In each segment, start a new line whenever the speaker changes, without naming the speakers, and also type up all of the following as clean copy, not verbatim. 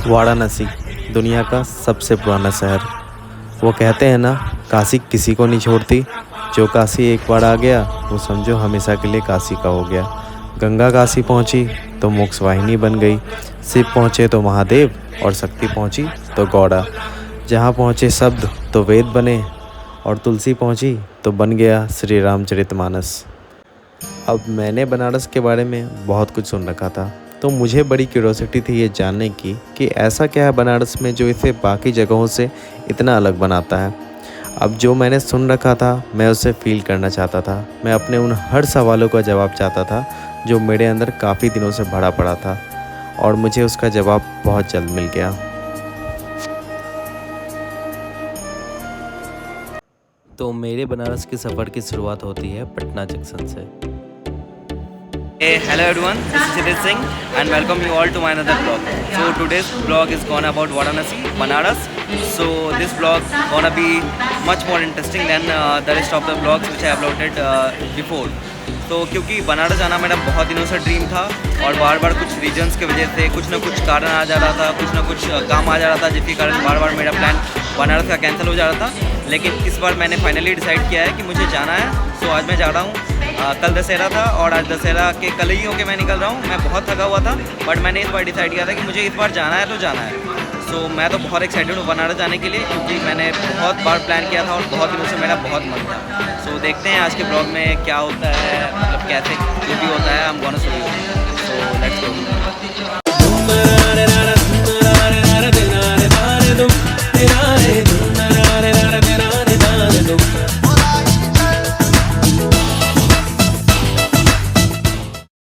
वाराणसी दुनिया का सबसे पुराना शहर। वो कहते हैं ना, काशी किसी को नहीं छोड़ती। जो काशी एक बार आ गया वो समझो हमेशा के लिए काशी का हो गया। गंगा काशी पहुंची तो मोक्ष वाहिनी बन गई, शिव पहुंचे तो महादेव और शक्ति पहुंची तो गौड़ा। जहाँ पहुंचे शब्द तो वेद बने और तुलसी पहुंची तो बन गया श्री रामचरितमानस। अब मैंने बनारस के बारे में बहुत कुछ सुन रखा था, तो मुझे बड़ी क्यूरोसिटी थी ये जानने की कि ऐसा क्या है बनारस में जो इसे बाकी जगहों से इतना अलग बनाता है। अब जो मैंने सुन रखा था मैं उसे फील करना चाहता था। मैं अपने उन हर सवालों का जवाब चाहता था जो मेरे अंदर काफ़ी दिनों से भरा पड़ा था, और मुझे उसका जवाब बहुत जल्द मिल गया। तो मेरे बनारस के सफ़र की शुरुआत होती है पटना जंक्शन से।
Hey, hello everyone, this is Sidit Singh and welcome you all to my another vlog. So today's vlog is gonna about Varanasi, Banaras. So this vlog gonna be much more interesting than the rest of the vlogs which I uploaded before. तो क्योंकि बनारस जाना मेरा बहुत दिनों से dream था और बार बार कुछ रीजंस की वजह से कुछ ना कुछ कारण आ जा रहा था, कुछ ना कुछ काम आ जा रहा था, जिसके कारण बार बार मेरा प्लान बनारस का कैंसिल हो जा रहा था। लेकिन इस बार मैंने फाइनली डिसाइड किया है कि मुझे जाना है। सो आज मैं जा रहा हूँ। कल दशहरा था और आज दशहरा के कल ही होके मैं निकल रहा हूँ। मैं बहुत थका हुआ था बट मैंने इस बार डिसाइड किया था कि मुझे इस बार जाना है तो जाना है। सो मैं तो बहुत एक्साइटेड हूँ बनारस जाने के लिए, क्योंकि मैंने बहुत बार प्लान किया था और बहुत दिनों से मेरा बहुत मन था। सो देखते हैं आज के ब्लॉग में क्या होता है, मतलब कैसे जो भी होता है हम gonna show you. So let's go.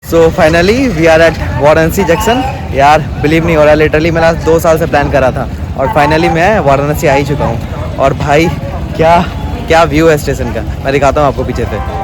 So finally we are at Varanasi junction. यार बिलीव नहीं हो रहा, लिटरली मैं 2 साल से प्लान कर रहा था और फाइनली मैं वाराणसी आ ही चुका हूँ। और भाई क्या क्या व्यू है स्टेशन का, मैं दिखाता हूँ आपको पीछे से।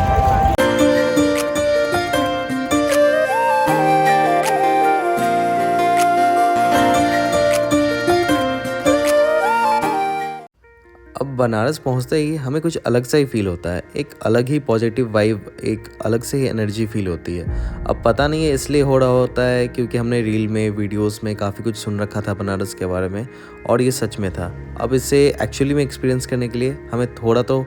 अब बनारस पहुंचते ही हमें कुछ अलग सा ही फील होता है, एक अलग ही पॉजिटिव वाइब, एक अलग से ही एनर्जी फील होती है। अब पता नहीं है इसलिए हो रहा होता है क्योंकि हमने रील में, वीडियोस में काफ़ी कुछ सुन रखा था बनारस के बारे में और ये सच में था। अब इसे एक्चुअली में एक्सपीरियंस करने के लिए हमें थोड़ा तो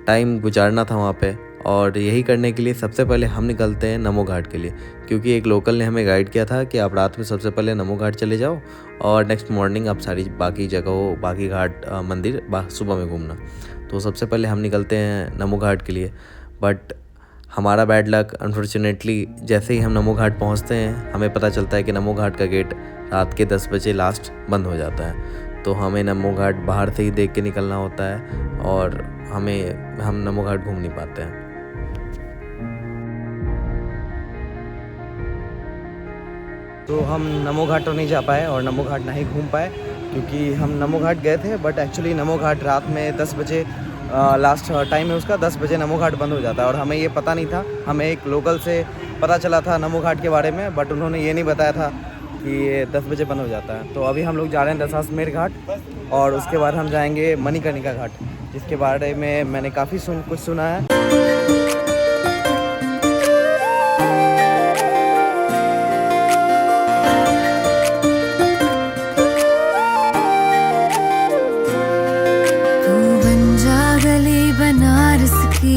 टाइम गुजारना था वहाँ पे, और यही करने के लिए सबसे पहले हम निकलते हैं नमो घाट के लिए, क्योंकि एक लोकल ने हमें गाइड किया था कि आप रात में सबसे पहले नमो घाट चले जाओ और नेक्स्ट मॉर्निंग आप सारी बाकी जगहों, बाकी घाट, मंदिर सुबह में घूमना। तो सबसे पहले हम निकलते हैं नमो घाट के लिए। बट हमारा बैड लक, अनफॉर्चुनेटली जैसे ही हम नमो घाट पहुँचते हैं हमें पता चलता है कि नमो घाट का गेट रात के 10 बजे लास्ट बंद हो जाता है। तो हमें नमो घाट बाहर से ही देख के निकलना होता है और हम नमो घाट घूम नहीं पाते हैं।
तो हम नमो घाट तो नहीं जा पाए और नमो घाट नहीं घूम पाए, क्योंकि हम नमो घाट गए थे बट एक्चुअली नमो घाट रात में 10 बजे लास्ट टाइम है उसका, 10 बजे नमो घाट बंद हो जाता है और हमें ये पता नहीं था। हमें एक लोकल से पता चला था नमो घाट के बारे में, बट उन्होंने ये नहीं बताया था कि ये 10 बजे बंद हो जाता है। तो अभी हम लोग जा रहे हैं दशाश्वमेध घाट और उसके बाद हम जाएंगे मणिकर्णिका घाट, जिसके बारे में मैंने काफ़ी कुछ सुना है।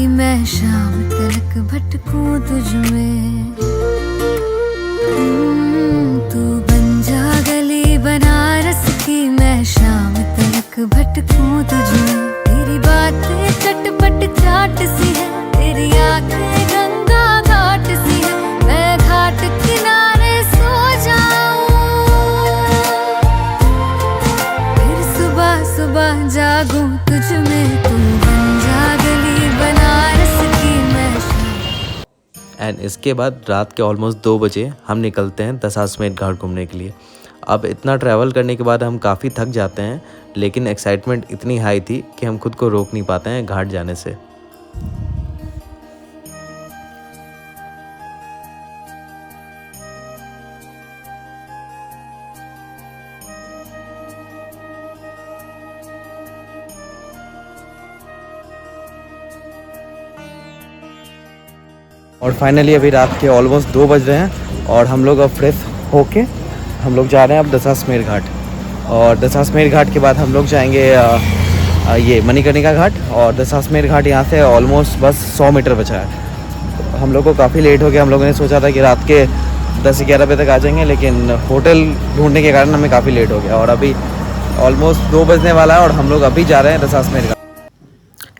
मैं शाम तलक भटकूं तुझ में, तू बन जा गली बनारस की, मैं शाम तलक भटकूं तुझ में। तेरी बातें चटपट चाट सी है, तेरी आंखें गंगा घाट सी है, मैं घाट किनारे सो जाऊं, फिर सुबह सुबह जागूं तुझ में। तू बन जा गली बनारस की, मैं
एंड इसके बाद रात के ऑलमोस्ट 2 बजे हम निकलते हैं दशाश्वमेध घाट घूमने के लिए। अब इतना ट्रैवल करने के बाद हम काफ़ी थक जाते हैं, लेकिन एक्साइटमेंट इतनी हाई थी कि हम खुद को रोक नहीं पाते हैं घाट जाने से।
और फाइनली अभी रात के ऑलमोस्ट 2 बज रहे हैं और हम लोग अब फ्रेश होके हम लोग जा रहे हैं अब दशाश्वमेध घाट। और दशाश्वमेध घाट के बाद हम लोग जाएंगे ये मणिकर्णिका घाट। और दशाश्वमेध घाट यहाँ से ऑलमोस्ट बस 100 मीटर बचा है। हम लोग को काफ़ी लेट हो गया। हम लोगों ने सोचा था कि रात के 10-11 बजे तक आ जाएंगे, लेकिन होटल ढूंढने के कारण हमें काफ़ी लेट हो गया और अभी ऑलमोस्ट 2 बजने वाला है और हम लोग अभी जा रहे हैं दशाश्वमेध घाट।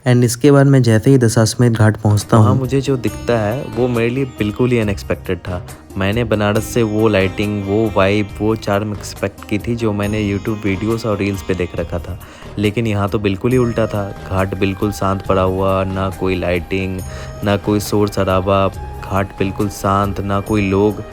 एंड इसके बाद मैं जैसे ही दशाश्वमेध घाट पहुंचता हूँ, मुझे जो दिखता है वो मेरे लिए बिल्कुल ही अनएक्सपेक्टेड था। मैंने बनारस से वो लाइटिंग, वो वाइब, वो चार्म एक्सपेक्ट की थी जो मैंने यूट्यूब वीडियोस और रील्स पे देख रखा था, लेकिन यहाँ तो बिल्कुल ही उल्टा था। घाट बिल्कुल शांत पड़ा हुआ, ना कोई लाइटिंग, ना कोई शोर शराबा, घाट बिल्कुल शांत, ना कोई लोग।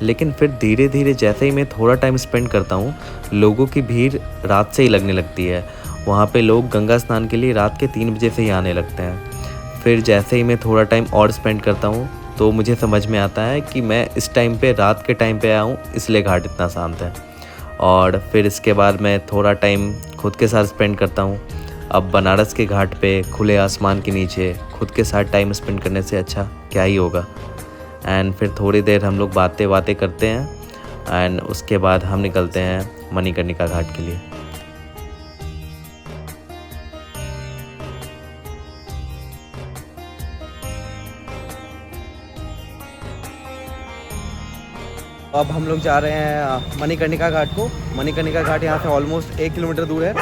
लेकिन फिर धीरे धीरे जैसे ही मैं थोड़ा टाइम स्पेंड करता हूँ, लोगों की भीड़ रात से ही लगने लगती है। वहाँ पे लोग गंगा स्नान के लिए रात के 3 बजे से ही आने लगते हैं। फिर जैसे ही मैं थोड़ा टाइम और स्पेंड करता हूँ तो मुझे समझ में आता है कि मैं इस टाइम पे रात के टाइम पे आया हूँ, इसलिए घाट इतना शांत है। और फिर इसके बाद मैं थोड़ा टाइम खुद के साथ स्पेंड करता हूँ। अब बनारस के घाट पे खुले आसमान के नीचे खुद के साथ टाइम स्पेंड करने से अच्छा क्या ही होगा। एंड फिर थोड़ी देर हम लोग बातें करते हैं एंड उसके बाद हम निकलते हैं मणिकर्णिका घाट के लिए।
अब हम लोग जा रहे हैं मणिकर्णिका घाट को। मणिकर्णिका घाट यहाँ से ऑलमोस्ट 1 किलोमीटर दूर है।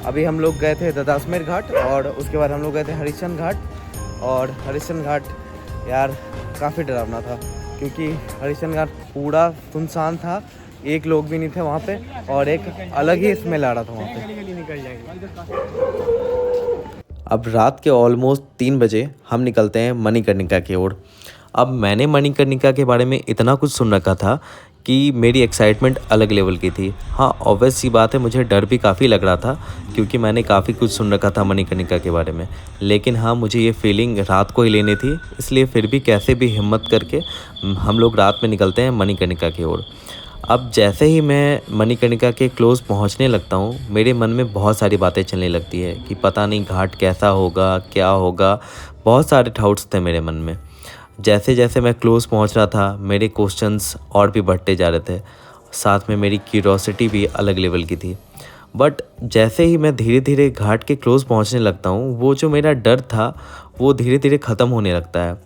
अभी हम लोग गए थे दशाश्वमेध घाट और उसके बाद हम लोग गए थे हरिश्चंद्र घाट। और हरिश्चंद्र घाट यार काफ़ी डरावना था, क्योंकि हरिश्चंद्र घाट पूरा सुनसान था, एक लोग भी नहीं थे वहाँ पे और एक अलग ही स्मेल आ रहा था वहाँ पे।
अब रात के ऑलमोस्ट 3 बजे हम निकलते हैं मणिकर्णिका की ओर। अब मैंने मणिकर्णिका के बारे में इतना कुछ सुन रखा था कि मेरी एक्साइटमेंट अलग लेवल की थी। हाँ, ऑब्वियस सी बात है, मुझे डर भी काफ़ी लग रहा था क्योंकि मैंने काफ़ी कुछ सुन रखा था मणिकर्णिका के बारे में। लेकिन हाँ, मुझे ये फीलिंग रात को ही लेनी थी, इसलिए फिर भी कैसे भी हिम्मत करके हम लोग रात में निकलते हैं मणिकर्णिका की ओर। अब जैसे ही मैं मणिकर्णिका के क्लोज़ पहुंचने लगता हूं, मेरे मन में बहुत सारी बातें चलने लगती है कि पता नहीं घाट कैसा होगा, क्या होगा। बहुत सारे डाउट्स थे मेरे मन में। जैसे जैसे मैं क्लोज़ पहुंच रहा था, मेरे क्वेश्चंस और भी बढ़ते जा रहे थे, साथ में मेरी क्यूरोसिटी भी अलग लेवल की थी। बट जैसे ही मैं धीरे धीरे घाट के क्लोज़ पहुंचने लगता हूं, वो जो मेरा डर था वो धीरे धीरे ख़त्म होने लगता है।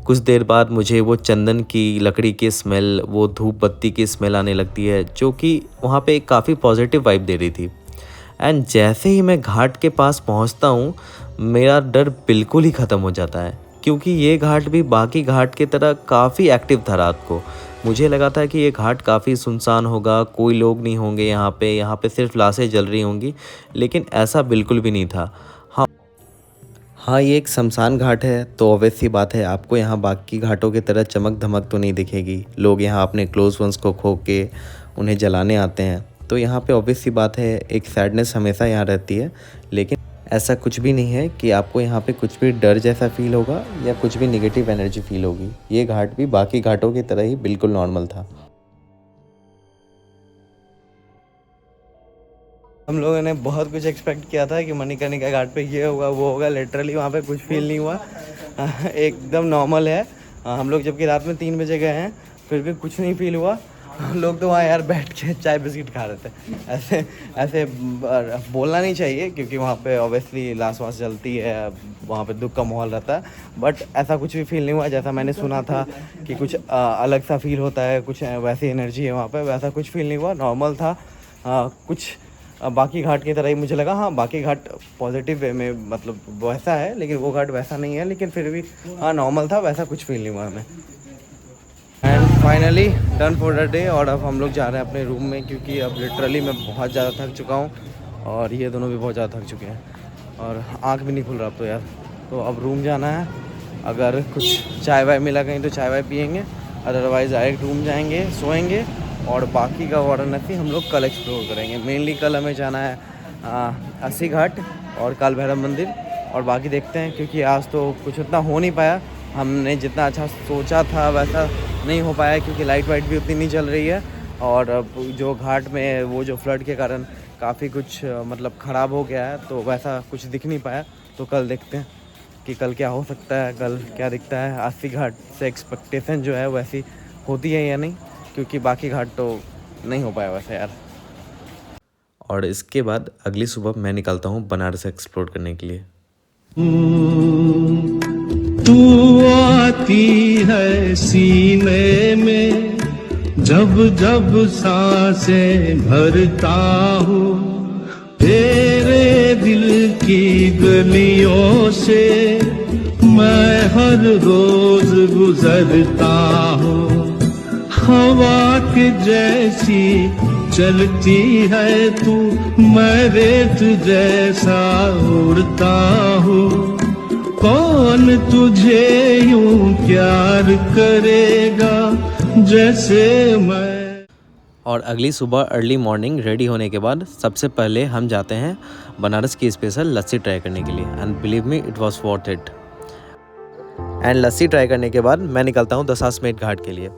कुछ देर बाद मुझे वो चंदन की लकड़ी की स्मेल, वो धूप बत्ती की स्मेल आने लगती है, जो कि वहाँ पे एक काफ़ी पॉजिटिव वाइब दे रही थी। एंड जैसे ही मैं घाट के पास पहुँचता हूँ, मेरा डर बिल्कुल ही ख़त्म हो जाता है, क्योंकि ये घाट भी बाकी घाट की तरह काफ़ी एक्टिव था रात को। मुझे लगा था कि ये घाट काफ़ी सुनसान होगा, कोई लोग नहीं होंगे यहाँ पे सिर्फ लाशें जल रही होंगी, लेकिन ऐसा बिल्कुल भी नहीं था। हाँ, ये एक शमशान घाट है, तो ऑब्वियस सी बात है आपको यहाँ बाकी घाटों की तरह चमक धमक तो नहीं दिखेगी। लोग यहाँ अपने क्लोज वंस को खो के उन्हें जलाने आते हैं, तो यहाँ पे ऑब्वियस सी बात है एक सैडनेस हमेशा यहाँ रहती है। लेकिन ऐसा कुछ भी नहीं है कि आपको यहाँ पे कुछ भी डर जैसा फील होगा या कुछ भी नेगेटिव एनर्जी फील होगी। ये घाट भी बाकी घाटों की तरह ही बिल्कुल नॉर्मल था।
हम लोगों ने बहुत कुछ एक्सपेक्ट किया था कि मणिकर्णिका घाट पे ये होगा वो होगा, लिटरली वहाँ पे कुछ फील नहीं हुआ। एकदम नॉर्मल है। हम लोग जबकि रात में 3 बजे गए हैं, फिर भी कुछ नहीं फील हुआ। हम लोग तो वहाँ यार बैठ के चाय बिस्किट खा रहे थे। ऐसे बोलना नहीं चाहिए, क्योंकि वहाँ पे ऑब्वियसली लाश वाश जलती है, वहाँ पे दुख का माहौल रहता है। बट ऐसा कुछ भी फील नहीं हुआ जैसा मैंने सुना था कि कुछ अलग सा फील होता है, कुछ वैसी एनर्जी है वहाँ पे, वैसा कुछ फील नहीं हुआ। नॉर्मल था। कुछ बाकी घाट की तरह ही मुझे लगा। हाँ, बाकी घाट पॉजिटिव वे में मतलब वैसा है, लेकिन वो घाट वैसा नहीं है। लेकिन फिर भी हाँ नॉर्मल था, वैसा कुछ फील नहीं हुआ हमें। And finally done for the day. और अब हम लोग जा रहे हैं अपने रूम में, क्योंकि अब लिटरली मैं बहुत ज़्यादा थक चुका हूँ और ये दोनों भी बहुत ज़्यादा थक चुके हैं और आँख भी नहीं खुल रहा अब तो यार। तो अब रूम जाना है। अगर कुछ चाय वाय मिला कहीं तो चाय वाय पियेंगे, अदरवाइज़ डायरेक्ट रूम जाएंगे, सोएंगे और बाकी का वाराणसी हम लोग कल एक्सप्लोर करेंगे। मेनली कल हमें जाना है अस्सी घाट और काल भैरव मंदिर, और बाकी देखते हैं, क्योंकि आज तो कुछ उतना हो नहीं पाया। हमने जितना अच्छा सोचा था वैसा नहीं हो पाया, क्योंकि लाइट वाइट भी उतनी नहीं चल रही है। और जो घाट में वो जो फ्लड के कारण काफ़ी कुछ मतलब ख़राब हो गया है, तो वैसा कुछ दिख नहीं पाया। तो कल देखते हैं कि कल क्या हो सकता है, कल क्या दिखता है। अस्सी घाट से एक्सपेक्टेशन जो है वैसी होती है या नहीं, क्योंकि बाकी घाट तो नहीं हो पाया वैसे यार।
और इसके बाद अगली सुबह मैं निकलता हूँ बनारस एक्सप्लोर करने के लिए।
तू आती है सीने में, जब जब सांसें भरता हूँ, तेरे दिल की गलियों से मैं हर रोज गुजरता हूँ। हवा के जैसी चलती है तू, मैं रेत जैसा उड़ता हूँ। कौन तुझे यूं प्यार करेगा जैसे मैं।
और अगली सुबह अर्ली मॉर्निंग रेडी होने के बाद सबसे पहले हम जाते हैं बनारस की स्पेशल लस्सी ट्राई करने के लिए। And believe me, it was worth it. And lassi try करने के बाद मैं निकलता हूँ दशाश्वमेध घाट के लिए।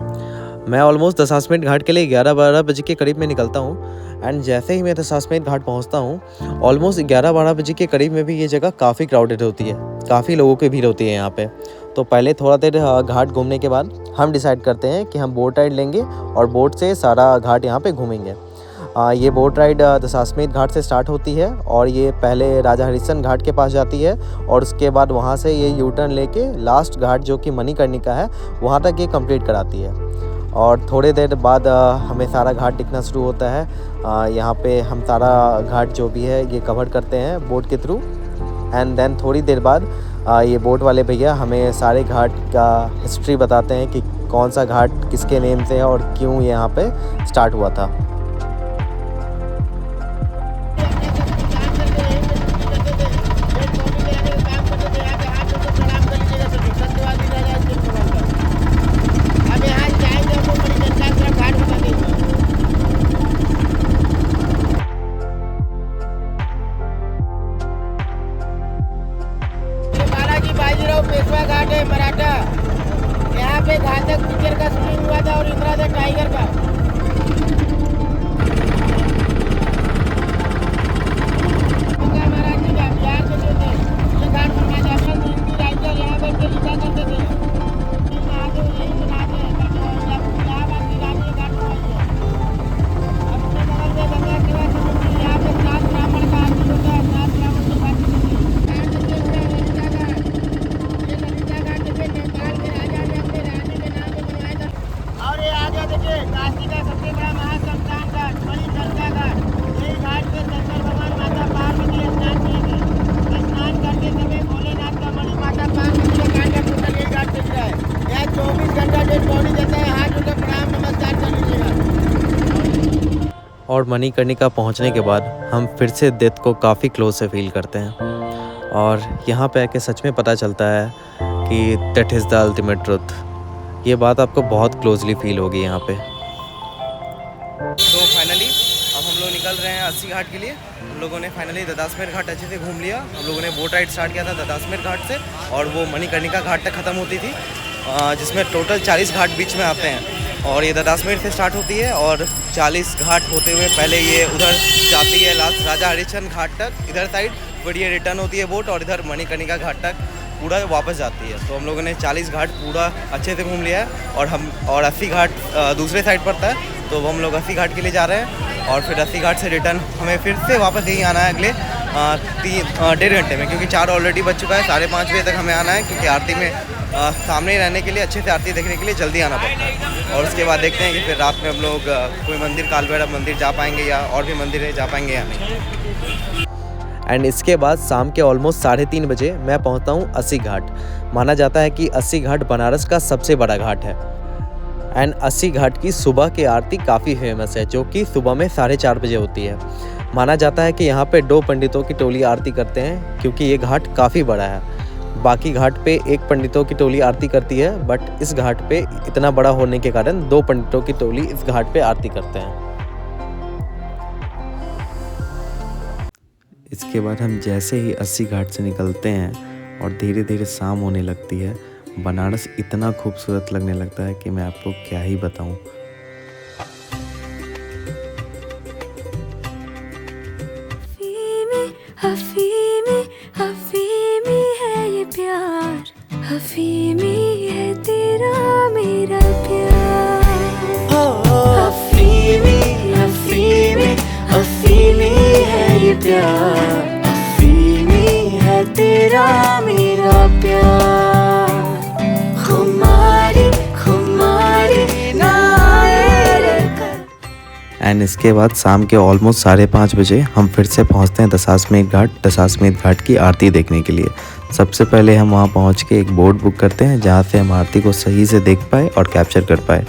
मैं ऑलमोस्ट दशाश्वमेध घाट के लिए 11-12 बजे के करीब में निकलता हूँ। एंड जैसे ही मैं दशाश्वमेध घाट पहुँचता हूँ, ऑलमोस्ट 11-12 बजे के करीब में भी ये जगह काफ़ी क्राउडेड होती है, काफ़ी लोगों की भीड़ होती है यहाँ पे। तो पहले थोड़ा देर घाट घूमने के बाद हम डिसाइड करते हैं कि हम बोट राइड लेंगे और बोट से सारा घाट यहाँ पे घूमेंगे। ये बोट राइड दशाश्वमेध घाट से स्टार्ट होती है और ये पहले राजा हरिश्चंद्र घाट के पास जाती है और उसके बाद वहाँ से ये यू टर्न लेके लास्ट घाट जो कि मणिकर्णिका है वहाँ तक ये कंप्लीट कराती है। और थोड़े देर बाद हमें सारा घाट दिखना शुरू होता है। यहाँ पे हम सारा घाट जो भी है ये कवर करते हैं बोट के थ्रू। एंड देन थोड़ी देर बाद ये बोट वाले भैया हमें सारे घाट का हिस्ट्री बताते हैं कि कौन सा घाट किसके नेम से है और क्यों ये यहाँ पे स्टार्ट हुआ था।
पेशवा घाट है मराठा, यहाँ पे घातक पिक्चर का शूटिंग हुआ था और इंदिरा द टाइगर का। महाराज जी का बिहार के जो थे ये घाट बनवा जाते हैं, हिंदी राइटर यहाँ पे लिखा करते थे। महादेव यही बनाते हैं, इलाहाबाद की रानी घाट बनाई है। अपने बगल में गंगा सेवा समिति, यहाँ पे 7 ब्राह्मण का आदमी होता है, 7 ब्राह्मण की बात होती है। और ये आगे देखिए काशी का सबसे बड़ा महाशमशान घाट मणिकर्णिका घाट। यही घाट पे शंकर भगवान माता पार्वती स्नान किए थे। स्नान करते समय भोलेनाथ का मणि माता पार्वती का कांटा टोटल यही घाट पे गिरा है। यहाँ 24 घंटा डेड बॉडी देता है, हाथ उठकर प्रणाम नमस्कार कर लीजिएगा।
और मणिकर्णिका पहुँचने के बाद हम फिर से डेथ को काफ़ी क्लोज से फील करते हैं और यहाँ पे आके सच में पता चलता है कि that is the ultimate truth. ये बात आपको बहुत क्लोजली फील होगी यहाँ पे।
तो फाइनली अब हम लोग निकल रहे हैं 80 घाट के लिए। हम लोगों ने फाइनली दशाश्वमेध घाट अच्छे से घूम लिया। हम लोगों ने बोट राइड स्टार्ट किया था दशाश्वमेध घाट से और वो मणिकर्णिका घाट तक ख़त्म होती थी, जिसमें टोटल 40 घाट बीच में आते हैं। और ये दशाश्वमेध से स्टार्ट होती है और 40 घाट होते हुए पहले ये उधर जाती है लास्ट राजा हरिश्चंद्र घाट तक इधर साइड, फिर ये रिटर्न होती है बोट और इधर मणिकर्णिका घाट तक पूरा वापस जाती है। तो हम लोगों ने 40 घाट पूरा अच्छे से घूम लिया है और 80 घाट दूसरे साइड पड़ता है, तो हम लोग 80 घाट के लिए जा रहे हैं। और फिर 80 घाट से रिटर्न हमें फिर से वापस यहीं आना है अगले 1.5 घंटे में, क्योंकि 4 ऑलरेडी बज चुका है। 5:30 बजे तक हमें आना है, क्योंकि आरती में सामने रहने के लिए, अच्छे से आरती देखने के लिए जल्दी आना पड़ता है। और उसके बाद देखते हैं कि फिर रात में हम लोग कोई मंदिर, काल भैरव मंदिर जा पाएंगे या और भी मंदिर जा पाएंगे या नहीं।
एंड इसके बाद शाम के ऑलमोस्ट 3:30 बजे मैं पहुंचता हूं 80 घाट। माना जाता है कि 80 घाट बनारस का सबसे बड़ा घाट है। एंड 80 घाट की सुबह की आरती काफ़ी फेमस है, जो कि सुबह में 4:30 बजे होती है। माना जाता है कि यहाँ पे 2 पंडितों की टोली आरती करते हैं, क्योंकि ये घाट काफ़ी बड़ा है। बाकी घाट पे 1 पंडितों की टोली आरती करती है, बट इस घाट पे इतना बड़ा होने के कारण 2 पंडितों की टोली इस घाट पे आरती करते हैं। इसके बाद हम जैसे ही 80 घाट से निकलते हैं और धीरे धीरे शाम होने लगती है, बनारस इतना खूबसूरत लगने लगता है कि मैं आपको क्या ही बताऊं।
हफीमी हफीमी है ये प्यार, हफीमी है तेरा मेरा प्यार। हफीमी हफीमी हफीमी प्यार, अफीमी है तेरा मेरा प्यार। खुमारी खुमारी ना आए रे कर।
एंड इसके बाद शाम के ऑलमोस्ट 5:30 बजे हम फिर से पहुंचते हैं दशाश्वमेध घाट। दशाश्वमेध घाट की आरती देखने के लिए सबसे पहले हम वहां पहुंच के एक बोट बुक करते हैं जहां से हम आरती को सही से देख पाए और कैप्चर कर पाए।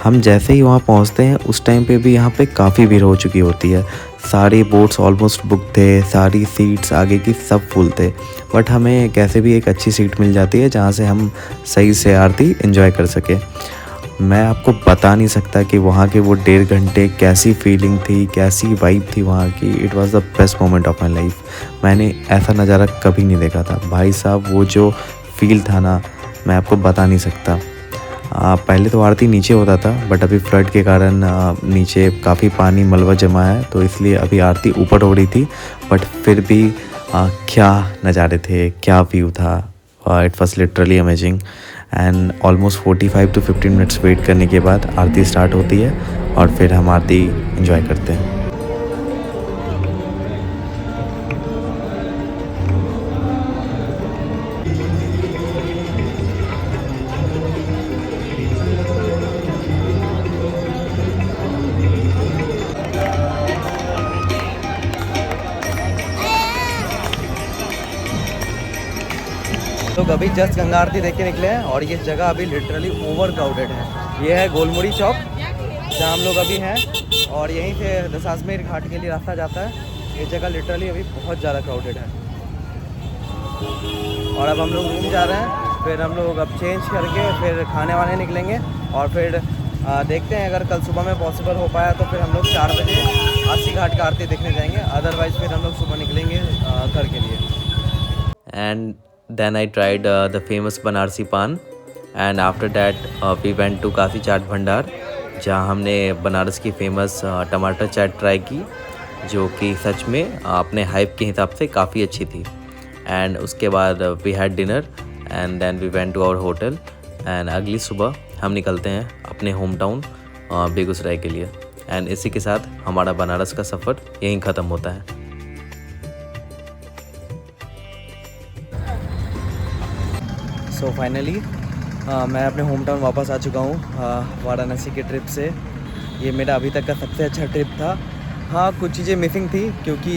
हम जैसे ही वहां पहुंचते हैं उस टाइम पे भी यहाँ पे काफ़ी भीड़ हो चुकी होती है। सारी बोट्स ऑलमोस्ट बुक थे, सारी सीट्स आगे की सब फुल थे, बट हमें कैसे भी एक अच्छी सीट मिल जाती है जहाँ से हम सही से आरती एंजॉय कर सके। मैं आपको बता नहीं सकता कि वहाँ के वो 1.5 घंटे कैसी फीलिंग थी, कैसी वाइब थी वहाँ की। It was the best moment of my life. मैंने ऐसा नज़ारा कभी नहीं देखा था भाई साहब। वो जो फील था ना, मैं आपको बता नहीं सकता। पहले तो आरती नीचे होता था, बट अभी फ्लड के कारण नीचे काफ़ी पानी मलबा जमा है, तो इसलिए अभी आरती ऊपर हो रही थी। बट फिर भी क्या नज़ारे थे, क्या व्यू था। It was literally amazing. And almost 45 to 15 minutes wait करने के बाद आरती स्टार्ट होती है और फिर हम आरती एंजॉय करते हैं।
लोग अभी जस्ट गंगा आरती देख के निकले हैं और ये जगह अभी लिटरली ओवर क्राउडेड है। ये है गोलमुड़ी चौक जहाँ हम लोग अभी हैं और यहीं से दशाश्वमेध घाट के लिए रास्ता जाता है। ये जगह लिटरली अभी बहुत ज़्यादा क्राउडेड है और अब हम लोग रूम जा रहे हैं। फिर हम लोग अब चेंज करके फिर खाने वाने निकलेंगे और फिर देखते हैं अगर कल सुबह में पॉसिबल हो पाया तो फिर हम लोग 4 बजे अस्सी घाट का आरती देखने जाएंगे। अदरवाइज़ फिर हम लोग सुबह निकलेंगे घर के लिए।
And then I tried the famous Banarsi Pan, and after that we went to Kashi चाट भंडार जहाँ हमने बनारस की फेमस टमाटर चाट ट्राई की, जो कि सच में अपने हाइप के हिसाब से काफ़ी अच्छी थी। एंड उसके बाद we had dinner and then we went to our hotel. And अगली सुबह हम निकलते हैं अपने होम टाउन बेगूसराय के लिए। एंड इसी के साथ हमारा बनारस का सफ़र यहीं ख़त्म होता है।
सो फाइनली मैं अपने होम टाउन वापस आ चुका हूँ वाराणसी के ट्रिप से। ये मेरा अभी तक का सबसे अच्छा ट्रिप था। हाँ, कुछ चीज़ें मिसिंग थी क्योंकि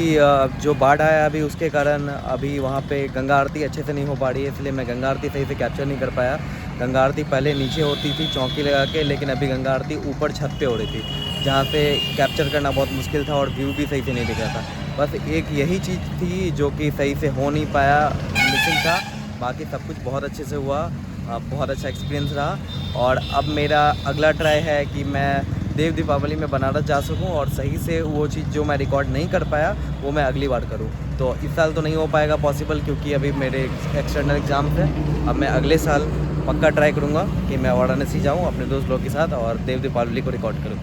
जो बाढ़ आया अभी उसके कारण अभी वहाँ पे गंगा आरती अच्छे से नहीं हो पा रही है, इसलिए मैं गंगा आरती सही से कैप्चर नहीं कर पाया। गंगा आरती पहले नीचे होती थी चौकी लगा के, लेकिन अभी गंगा आरती ऊपर छत पे हो रही थी जहाँ से कैप्चर करना बहुत मुश्किल था और व्यू भी सही से नहीं दिख रहा था। बस एक यही चीज़ थी जो कि सही से हो नहीं पाया, मिसिंग था। बाकी सब कुछ बहुत अच्छे से हुआ, बहुत अच्छा एक्सपीरियंस रहा। और अब मेरा अगला ट्राई है कि मैं देव दीपावली में बनारस जा सकूं और सही से वो चीज़ जो मैं रिकॉर्ड नहीं कर पाया वो मैं अगली बार करूं। तो इस साल तो नहीं हो पाएगा पॉसिबल क्योंकि अभी मेरे एक्सटर्नल एग्ज़ाम्स हैं। अब मैं अगले साल पक्का ट्राई करूंगा कि मैं वाराणसी जाऊं अपने दोस्त लोग के साथ और देव दीपावली को रिकॉर्ड करूं।